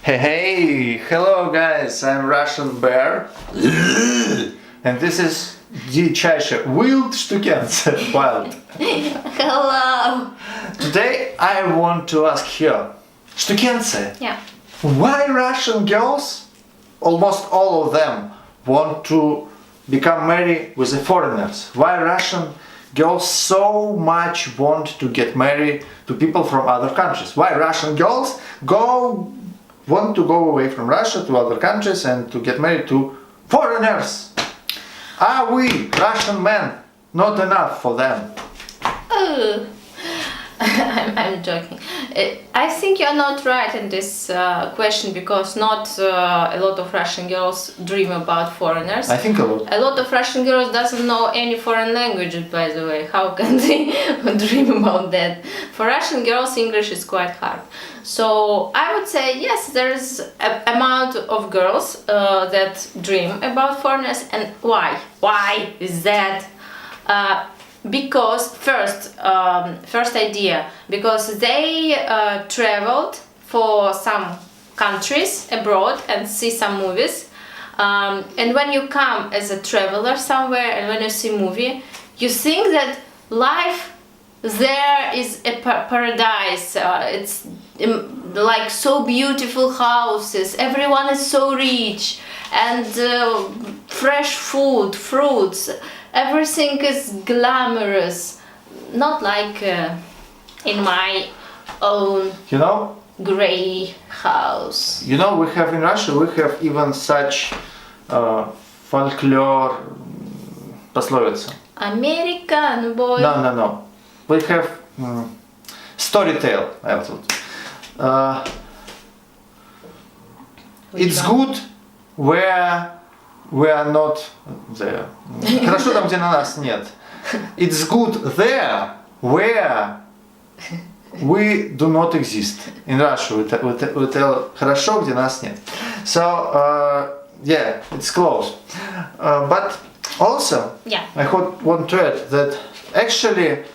Hey, hello guys, I'm Russian Bear and this is дичайше wild штукенце, wild. Hello. Today I want to ask you, штукенце, Yeah. why Russian girls, almost all of them, want to become married with the foreigners? Why Russian girls so much want to get married to people from other countries? Why Russian girls want to go away from Russia to other countries and to get married to foreigners? Are we Russian men not enough for them? Oh. I'm joking. I think you're not right in this question because not a lot of Russian girls dream about foreigners. I think a lot. A lot of Russian girls doesn't know any foreign languages, by the way. How can they dream about that? For Russian girls, English is quite hard. So I would say yes, there is an amount of girls that dream about foreigners. And why? Why is that? Because first idea, because they traveled for some countries abroad and see some movies, and when you come as a traveler somewhere and when you see movie, you think that life there is a paradise. It's like so beautiful houses, everyone is so rich, and fresh food, fruits. Everything is glamorous, not like in my own grey house. You know, we have in Russia, we have even such folklore пословица. American boy. No. We have story tale. It's good where we are not there. Хорошо там, где на нас нет. It's good there where we do not exist. In Russia we tell хорошо, где нас нет. So yeah, it's close. But also, yeah. I want to add that actually,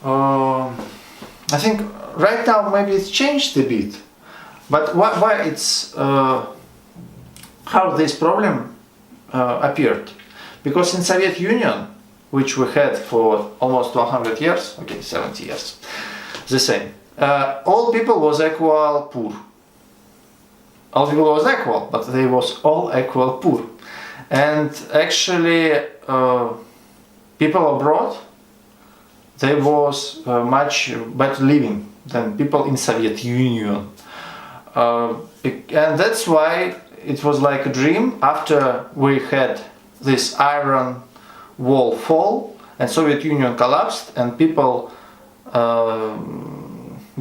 I think right now maybe it's changed a bit. But why it's how this problem appeared? Because in Soviet Union, which we had for almost 100 years, 70 years, the same, all people was equal poor. All people was equal, but they was all equal poor. And actually, people abroad, they was much better living than people in Soviet Union. And that's why it was like a dream after we had this iron wall fall and Soviet Union collapsed and people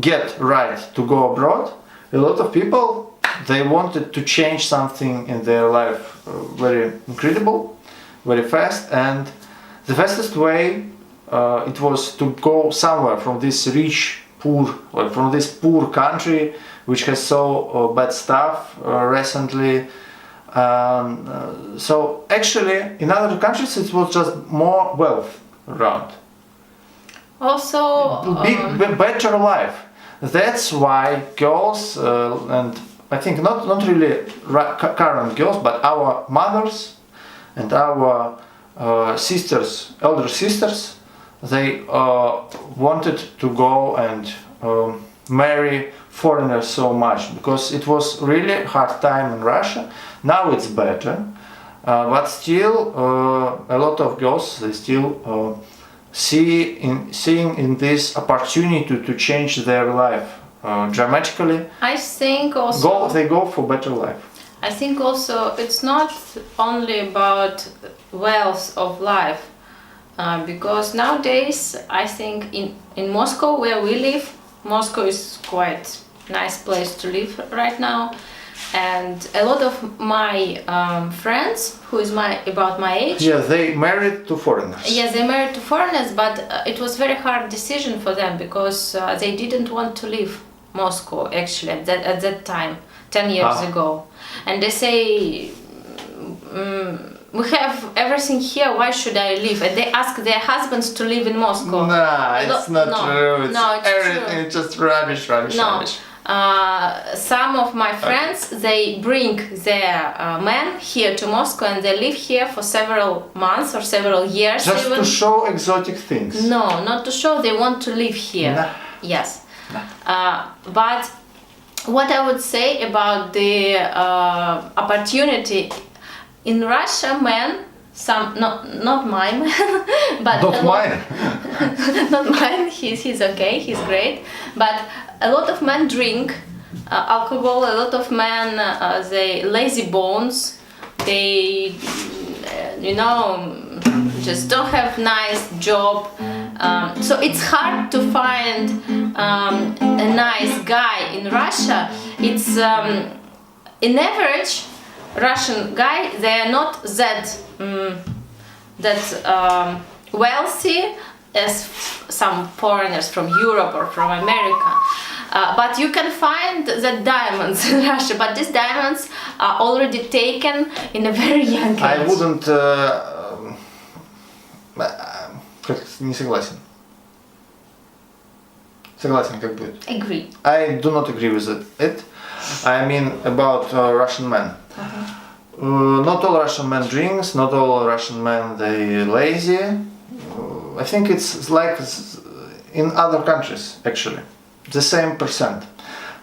get right to go abroad. A lot of people, they wanted to change something in their life very incredible, very fast, and the fastest way it was to go somewhere from this rich, poor, or from this poor country which has so bad stuff recently. So actually in other countries it was just more wealth around. Also better life. That's why girls and I think not really current girls, but our mothers and our sisters, elder sisters, they wanted to go and marry foreigners so much because it was really hard time in Russia. Now it's better, but still a lot of girls, they still seeing in this opportunity to change their life dramatically. I think also they go for better life. I think also it's not only about wealth of life, because nowadays I think in Moscow where we live, Moscow is quite nice place to live right now, and a lot of my friends who is about my age. Yeah, they married to foreigners. Yes, they married to foreigners, but it was very hard decision for them because they didn't want to leave Moscow actually at that time, 10 years ago, and they say. We have everything here, why should I leave? And they ask their husbands to live in Moscow. Nah, it's not true. No, it's everything true. is just rubbish. some of my friends, they bring their men here to Moscow and they live here for several months or several years. Just even. to show exotic things. No, not to show, they want to live here. Nah. Yes. But what I would say about the opportunity in Russia, men, some not my man, but Not mine. not mine. He's okay. He's great. But a lot of men drink alcohol. A lot of men they lazy bones. They just don't have nice job. So it's hard to find a nice guy in Russia. It's in average Russian guy. They are not that wealthy as some foreigners from Europe or from America. But you can find the diamonds in Russia. But these diamonds are already taken in a very young age. I wouldn't. Не согласен. Согласен, как будет. Agree. I do not agree with it. I mean about Russian men. Not all Russian men drinks. Not all Russian men they lazy. I think it's like in other countries actually, the same percent.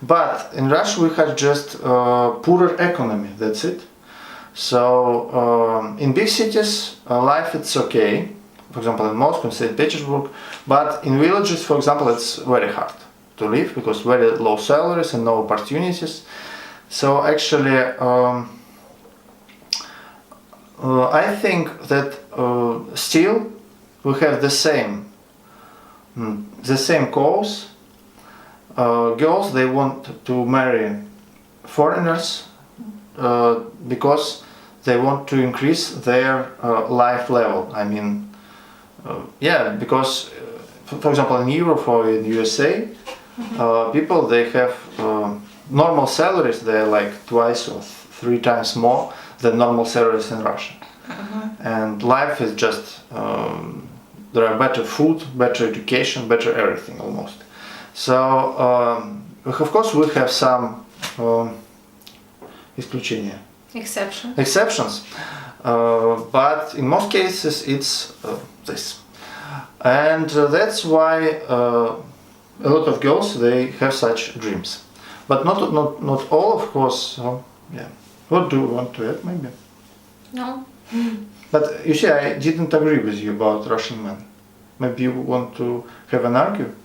But in Russia we have just poorer economy. That's it. So in big cities life it's okay. For example, in Moscow, in St. Petersburg, but in villages, for example, it's very hard to live because very low salaries and no opportunities. So actually, I think that still we have the same cause. Girls they want to marry foreigners because they want to increase their life level. I mean. Because, for example, in Europe or in USA, people they have normal salaries. They're like twice or 3 times more than normal salaries in Russia, and life is just there are better food, better education, better everything almost. So of course we have some исключения. Exceptions, but in most cases it's this, and that's why a lot of girls they have such dreams, but not all, of course. What do you want to add, maybe? No. But you see, I didn't agree with you about Russian men. Maybe you want to have an argument?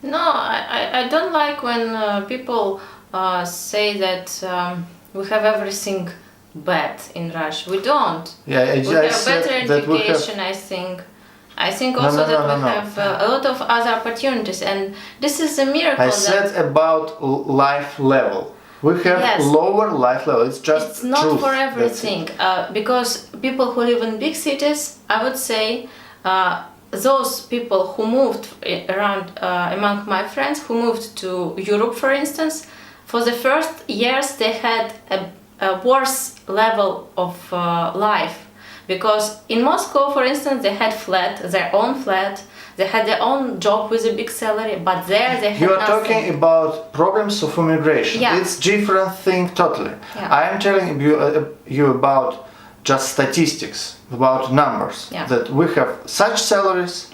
No, I don't like when people say that we have everything bad in Russia. We don't. Yeah, we have better education, I think also that we have a lot of other opportunities, and this is a miracle. I said about life level. We have lower life level. It's not truth. for everything. Because people who live in big cities, I would say, those people who moved around, among my friends who moved to Europe, for instance, for the first years they had a worse level of life. Because in Moscow, for instance, they had their own flat, they had their own job with a big salary, but there they had You are nothing. talking about problems of immigration. Yeah. It's different thing totally. Yeah. I am telling you about just statistics, about numbers. Yeah. That we have such salaries,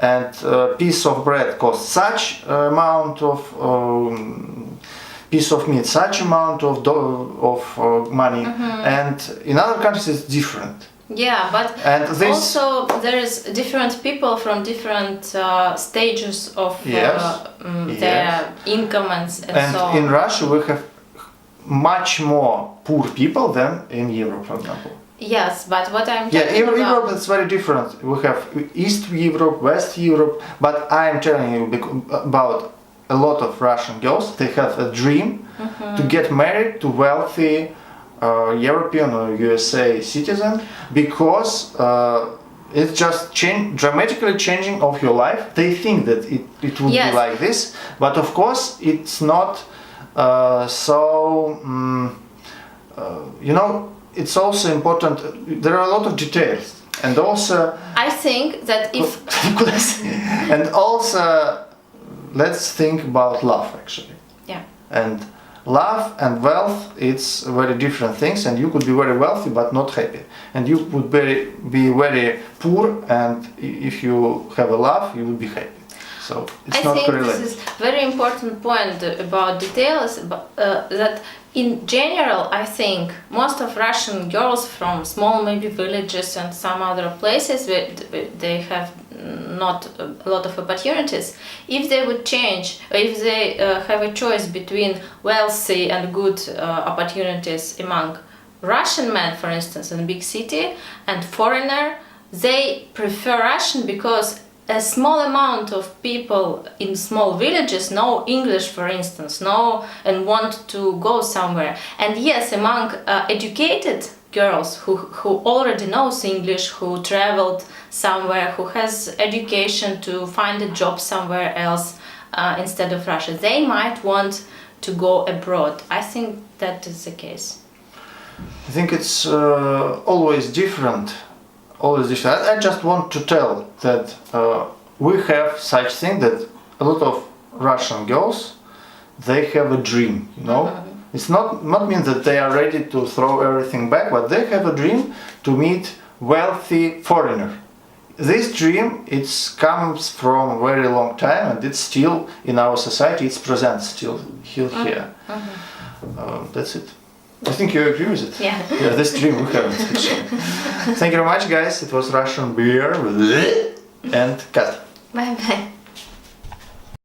and a piece of bread costs such amount of piece of meat, such amount of money, and in other countries it's different. Yeah, but also there is different people from different stages of their income and so on. In Russia we have much more poor people than in Europe, for example. Yes, but what I'm talking about... Europe is very different. We have East Europe, West Europe, but I'm telling you about a lot of Russian girls. They have a dream to get married to wealthy European or USA citizen, because it's just dramatically changing of your life. They think that it will be like this, but of course it's not it's also important. There are a lot of details, and also I think that if and also let's think about love actually. Yeah. And love and wealth, it's very different things, and you could be very wealthy but not happy. And you would be very poor, and if you have a love, you would be happy. So it's not correlated. I think this is very important point about details, that in general, I think most of Russian girls from small maybe villages and some other places where they have not a lot of opportunities, if they would change, or if they have a choice between wealthy and good opportunities among Russian men, for instance, in a big city, and foreigner, they prefer Russian because a small amount of people in small villages know English, for instance, know and want to go somewhere. And yes, among educated girls who already knows English, who traveled somewhere, who has education to find a job somewhere else instead of Russia, they might want to go abroad. I think that is the case. I think it's always different. I just want to tell that we have such thing that a lot of Russian girls, they have a dream, you know. Mm-hmm. It's not mean that they are ready to throw everything back, but they have a dream to meet wealthy foreigner. This dream, it comes from a very long time, and it's still in our society, it's present still here. Mm-hmm. That's it. I think you agree with it. Yeah. Yeah, this dream we have. Thank you very much, guys. It was Russian beer and cat. Bye bye.